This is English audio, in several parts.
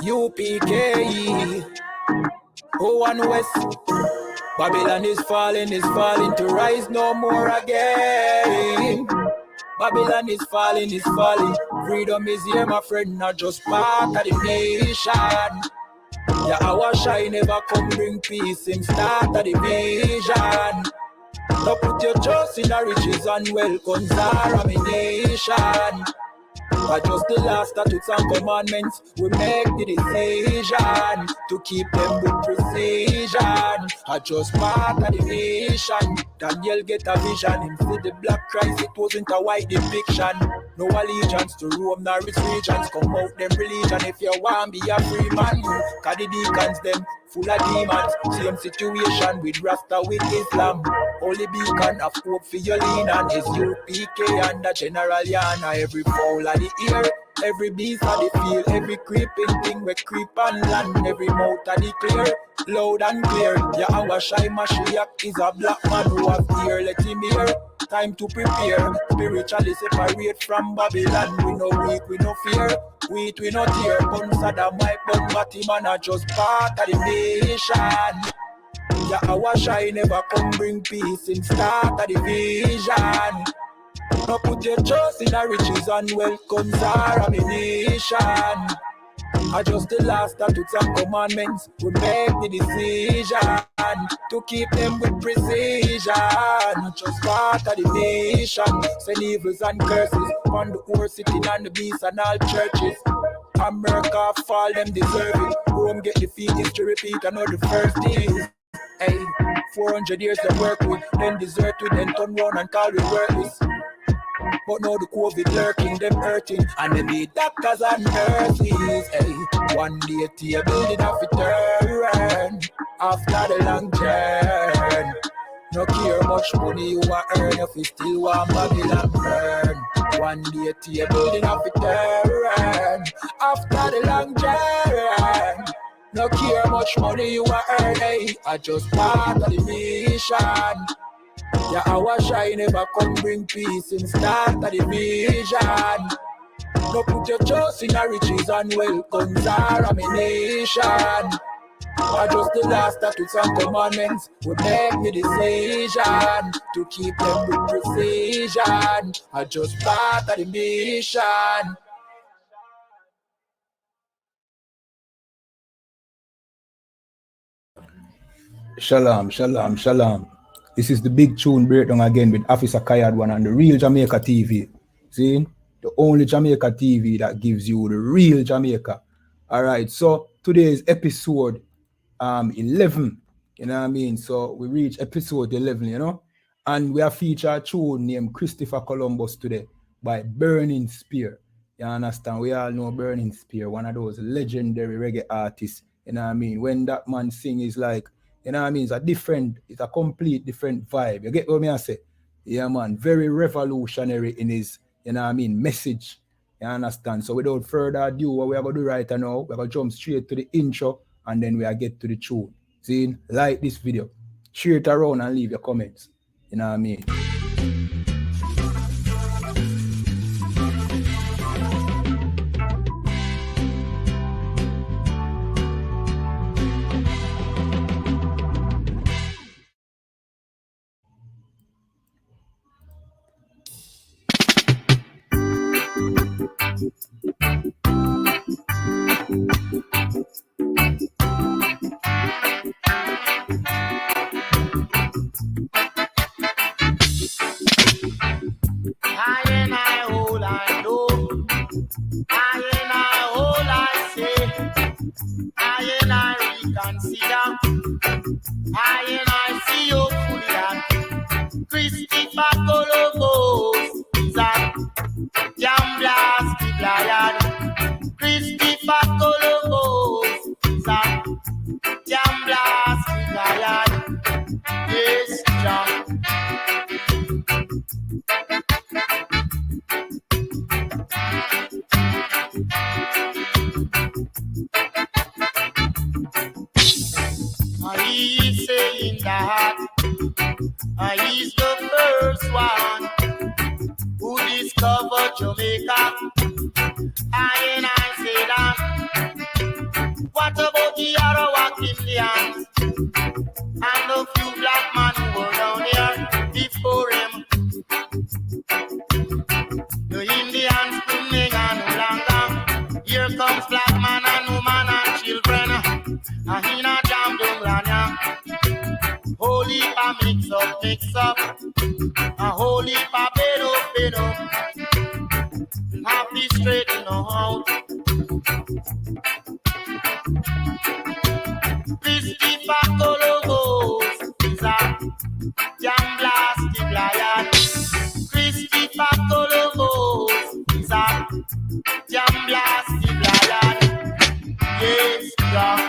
U.P.K. Oh, and West. Babylon is falling to rise no more again. Babylon is falling. Freedom is here, my friend, not just part of the nation. Yeah, our shine never come bring peace, him start of the vision. Now put your trust in the riches and wealth, contamination. But just the last statutes and commandments, we make the decision to keep them with precision. I just part of the nation. Daniel get a vision, him see the black Christ, it wasn't a white depiction. No allegiance to Rome nor its regions, come out them religion if you want be a free man. Cause the deacons them full of demons, same situation with Rasta with Islam. Only beacon of hope for your lean and is U.P.K. and the General YAHANNA. Every fowl of the ear, every beast of the field, every creeping thing we creep on land, every mouth of the clear, loud and clear. YAHANNA is a black man who have ear, let him hear. Time to prepare, spiritually separate from Babylon. We no weak, we no fear, we no tear. Gun Saddam, my bun, Batman are just part of the nation. YAHANNA never come bring peace in start of the vision. Now put your trust in the riches and wealth, contamination. Just the last statutes and commandments, we make the decision to keep them with precision. Just part of the nation, send evils and curses on the whole city and the beasts and all churches. America fall, them deserve it. Rome get defeat, history repeat, I know the first days. Hey, 400 years to work with, then desert with, then turn round and call we worthless. But now the COVID lurking, them hurting, and they need doctors and nurses. Hey, one day to your building have to turn after the long journey. No care much money you want earn if you still want Babylon burn. One day to your building have to turn after the long journey. No care much money you want earn, hey, I just part of the mission. YAHANNA never come bring peace in start of the vision. No put your trust in the riches and wealth, contamination. Just the last statutes and commandments, we make the decision to keep them with precision. Just part of the mission. Shalom, shalom, shalom. This is the big tune breakdown again with Officer Kayad one on the real Jamaica TV. See? The only Jamaica TV that gives you the real Jamaica. Alright, so today's episode 11. You know what I mean? So we reach episode 11, you know? And we have featured a tune named Christopher Columbus today by Burning Spear. You understand? We all know Burning Spear, one of those legendary reggae artists. You know what I mean? When that man sing is like, you know what I mean? It's a complete different vibe. You get what I say? Yeah, man. Very revolutionary in his, you know what I mean, message. You understand? So without further ado, what we are going to do right now, we're going to jump straight to the intro and then we are get to the tune. See? Like this video. Share it around and leave your comments. You know what I mean? discovered Jamaica. I say that. What about the Arawak Indians and the few black men who were down there before him? The Indians couldn't hang on no longer. Here comes black man and woman and children. And in a jam dunglanya. Holy pa mix up. A holy pa bed up. Happy straighten out. Christopher Columbus is a jam blasted lion. Christopher Columbus is a jam blasted lion. Yes, God.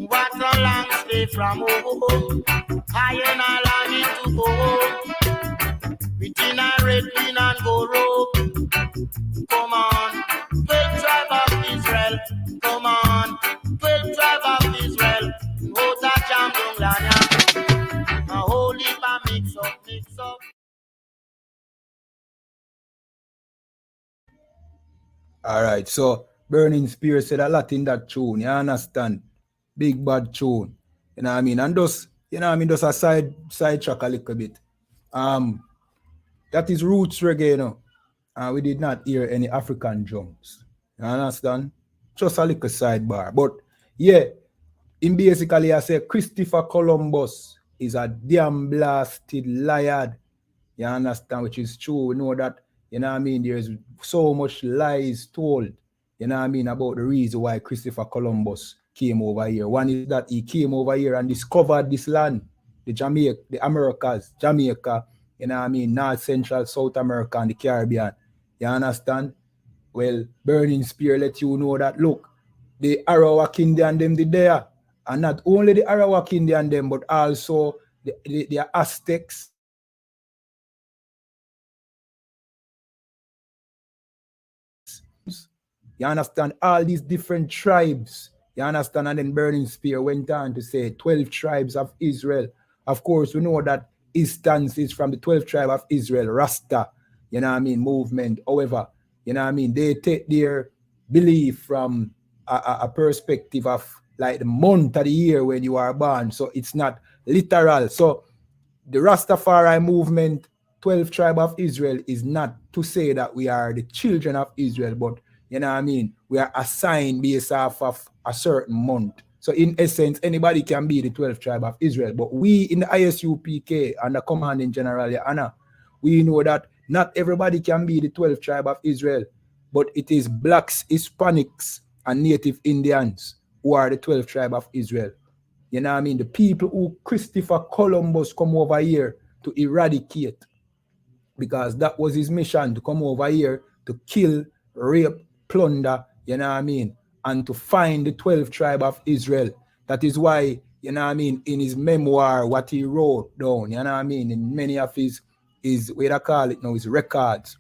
What a long stay from home. I and all I need to go home. Between a red green and go rope. Come on, 12 tribe of Israel. Come on, 12 tribe of Israel. What a jam dunglanya. A holy pa mix up. Alright, so Burning Spear said a lot in that tune, you understand? Big bad tune. You know what I mean? And just, you know what I mean, just a side track a little bit. That is roots reggae, you know. We did not hear any African drums. You understand? Just a little sidebar. But yeah, in basically I say Christopher Columbus is a damn blasted liar. You understand? Which is true. We know that, you know what I mean, there's so much lies told, you know what I mean, about the reason why Christopher Columbus came over here. One is that he came over here and discovered this land, the Americas, Jamaica, you know what I mean, North Central, South America, and the Caribbean. You understand? Well, Burning Spear let you know that, look, the Arawak Indian them did there. And not only the Arawak Indian them, but also the Aztecs. You understand? All these different tribes. You understand? And then Burning Spear went on to say 12 tribes of Israel. Of course, we know that his stance is from the 12th tribe of Israel, Rasta, you know what I mean, movement. However, you know what I mean, they take their belief from a perspective of like the month of the year when you are born. So it's not literal. So the Rastafari movement, 12th tribe of Israel, is not to say that we are the children of Israel, but you know what I mean, we are assigned based off of a certain month. So in essence, anybody can be the 12th tribe of Israel. But we in the I.S.U.P.K and the commanding general, YAHANNA, we know that not everybody can be the 12th tribe of Israel, but it is blacks, Hispanics, and native Indians who are the 12th tribe of Israel. You know what I mean? The people who Christopher Columbus come over here to eradicate, because that was his mission, to come over here to kill, rape, plunder, you know what I mean, and to find the 12th tribe of Israel. That is why, you know what I mean, in his memoir, what he wrote down, you know what I mean, in many of his what I call it now, his records,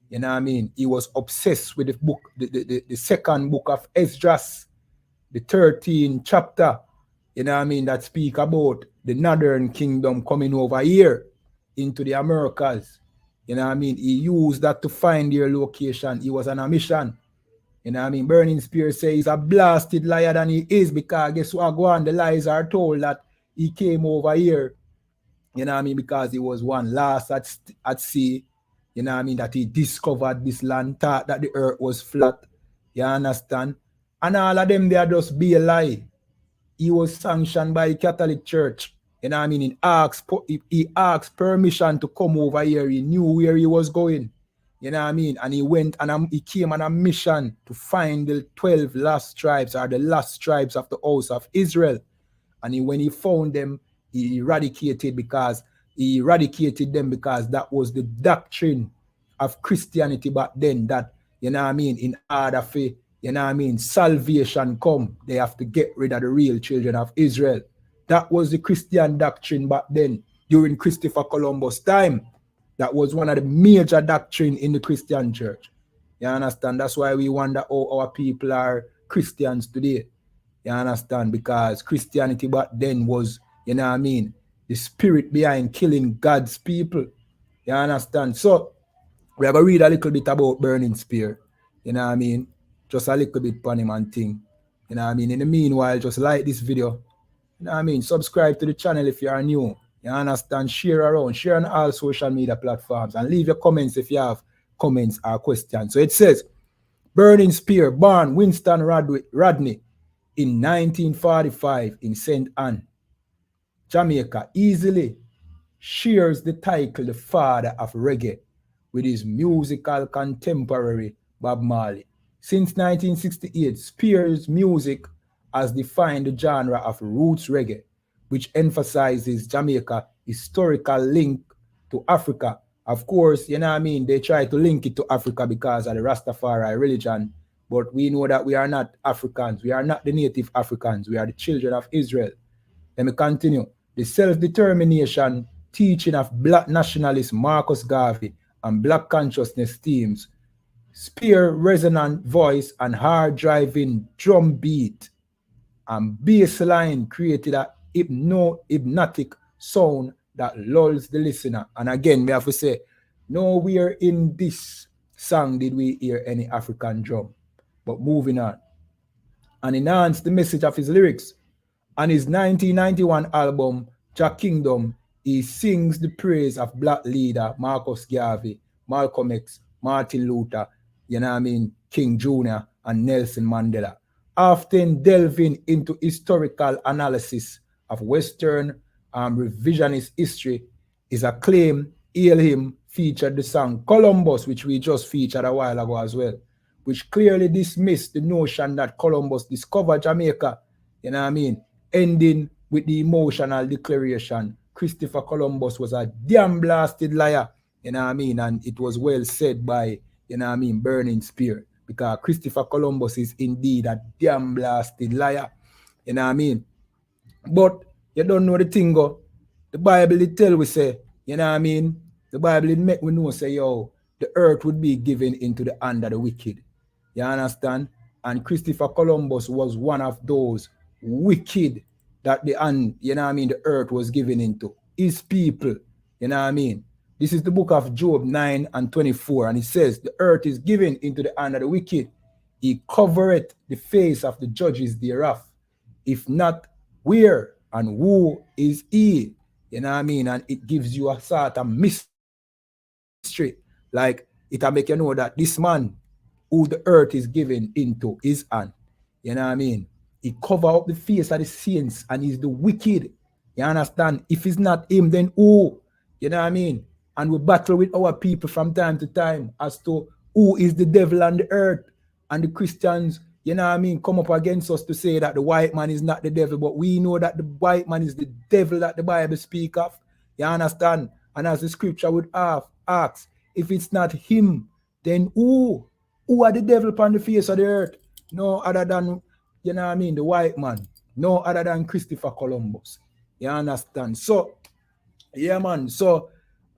you know what I mean, he was obsessed with the book, the second book of Esdras, the 13th chapter, you know what I mean, that speak about the Northern Kingdom coming over here into the Americas. You know what I mean? He used that to find their location. He was on a mission. You know what I mean? Burning Spear says he's a blasted liar than he is, because guess what go on? The lies are told that he came over here, you know what I mean, because he was one last at sea, you know what I mean, that he discovered this land, thought that the earth was flat. You understand? And all of them, they are just be a lie. He was sanctioned by the Catholic Church. You know what I mean? He asked permission to come over here. He knew where he was going. You know what I mean? And he went and he came on a mission to find the 12 lost tribes, or the lost tribes of the house of Israel. And when he found them, he eradicated them because that was the doctrine of Christianity back then, that, you know what I mean, in order for, you know what I mean, salvation come, they have to get rid of the real children of Israel. That was the Christian doctrine back then, during Christopher Columbus' time. That was one of the major doctrine in the Christian church. You understand? That's why we wonder how our people are Christians today. You understand? Because Christianity back then was, you know what I mean, the spirit behind killing God's people. You understand? So we are going to read a little bit about burning spear. You know what I mean? Just a little bit on him and thing. You know what I mean? In the meanwhile, just like this video. You know what I mean? Subscribe to the channel if you are new. You understand? Share around. Share on all social media platforms. And leave your comments if you have comments or questions. So it says, burning spear, born Winston Rodney in 1945 in St. Anne, Jamaica, easily shares the title the Father of Reggae with his musical contemporary Bob Marley. Since 1968, Spears' music has defined the genre of roots reggae, which emphasizes Jamaica's historical link to Africa. Of course, you know what I mean, they try to link it to Africa because of the Rastafari religion, but we know that we are not Africans. We are not the native Africans. We are the children of Israel. Let me continue. The self-determination teaching of black nationalist Marcus Garvey and black consciousness themes, spear resonant voice and hard-driving drum beat and bass line created a hypnotic sound that lulls the listener. And again, we have to say, nowhere in this song did we hear any African drum. But moving on. And enhance the message of his lyrics. On his 1991 album, Jah Kingdom, he sings the praise of black leader Marcus Garvey, Malcolm X, Martin Luther, you know what I mean, King Jr. and Nelson Mandela, often delving into historical analysis of Western revisionist history. Is acclaimed Hail H.I.M featured the song Columbus, which we just featured a while ago as well, which clearly dismissed the notion that Columbus discovered Jamaica, you know what I mean, ending with the emotional declaration, Christopher Columbus was a damn blasted liar, you know what I mean, and it was well said by, you know what I mean, Burning Spear, because Christopher Columbus is indeed a damn blasted liar, you know what I mean. But you don't know the thing, go. The Bible it tell we say, you know what I mean, the Bible it make we know say, yo, the earth would be given into the hand of the wicked. You understand? And Christopher Columbus was one of those wicked that the hand, you know what I mean, the earth was given into. His people, you know what I mean? This is the book of Job 9 and 24, and it says, the earth is given into the hand of the wicked. He covereth the face of the judges thereof. If not, where and who is he? You know what I mean? And it gives you a sort of mystery. Like, it'll make you know that this man who the earth is given into his hand, you know what I mean? He cover up the face of the saints and he's the wicked. You understand? If it's not him, then who? You know what I mean? And we battle with our people from time to time as to who is the devil on the earth. And the Christians, you know what I mean, come up against us to say that the white man is not the devil, but we know that the white man is the devil that the Bible speak of. You understand? And as the scripture would ask, if it's not him, then who? Who are the devil upon the face of the earth? No other than, you know what I mean, the white man. No other than Christopher Columbus. You understand? So, yeah, man. So,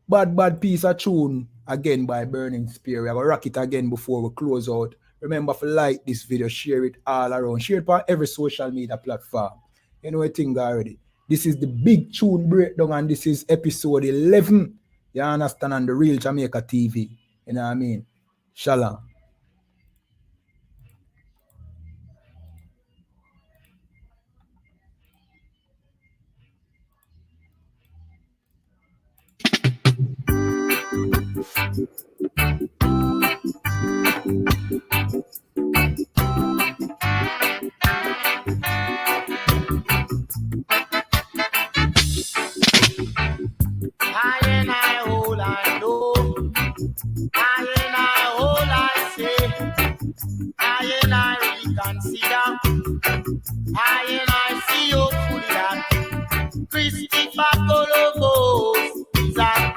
bad piece of tune again by Burning Spear. We have to rock it again before we close out. Remember to like this video, share it all around. Share it on every social media platform. You know a thing already. This is the big tune breakdown and this is episode 11. You understand? On the Real Jamaica TV. You know what I mean? Shalom. Christopher Columbus is a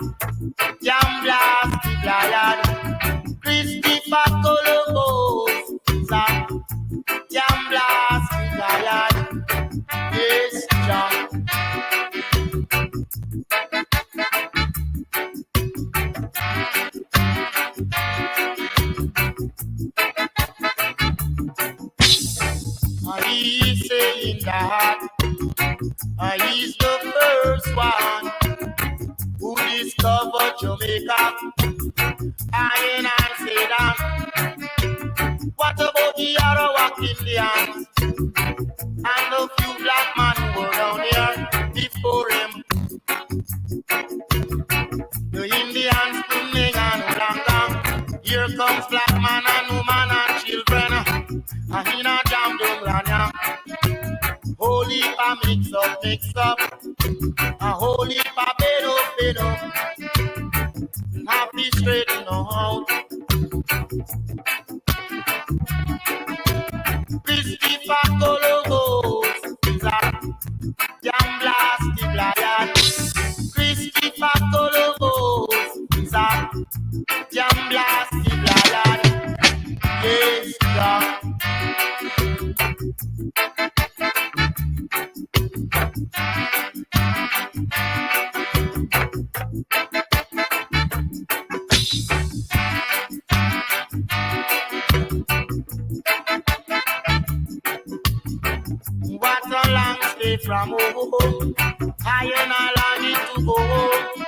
damn blasted liar. Christopher Columbus the heart. He's the first one who discovered Jamaica. And I say that. What about the Arawak Indians and the few black men who were down here before him? The Indians coming and Ulangang. Here comes black man and woman and children. And in a jam dunglanya. Holy pa mix up. A holy pa bedo. Happy straight in the house. Christopher Colombo's is a jam blasted lion. Christopher Colombo's is a jam blasted lion. Yes, God. What a long stay from home. I and I longing to go home.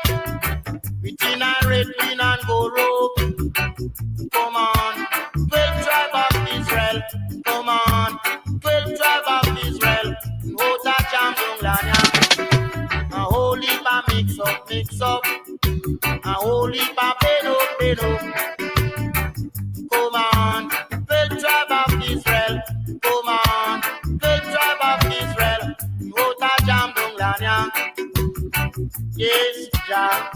Within a red green and gold robe. Come on, 12 tribe of Israel. Come on, 12 tribe of Israel. What a jam dunglanya. A holy pa mix up. A holy pa pedo. Come on, 12 tribe of Israel. Come on, 12 tribe of Israel. What a jam dunglanya. Yes, Jah.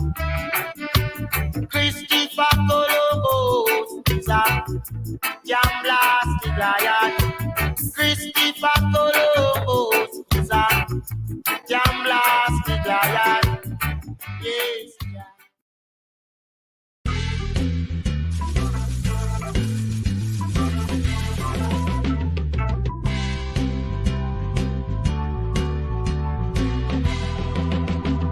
Christopher Colombo's is a jam blasted lion. Christopher Colombo's is a jam blasted lion.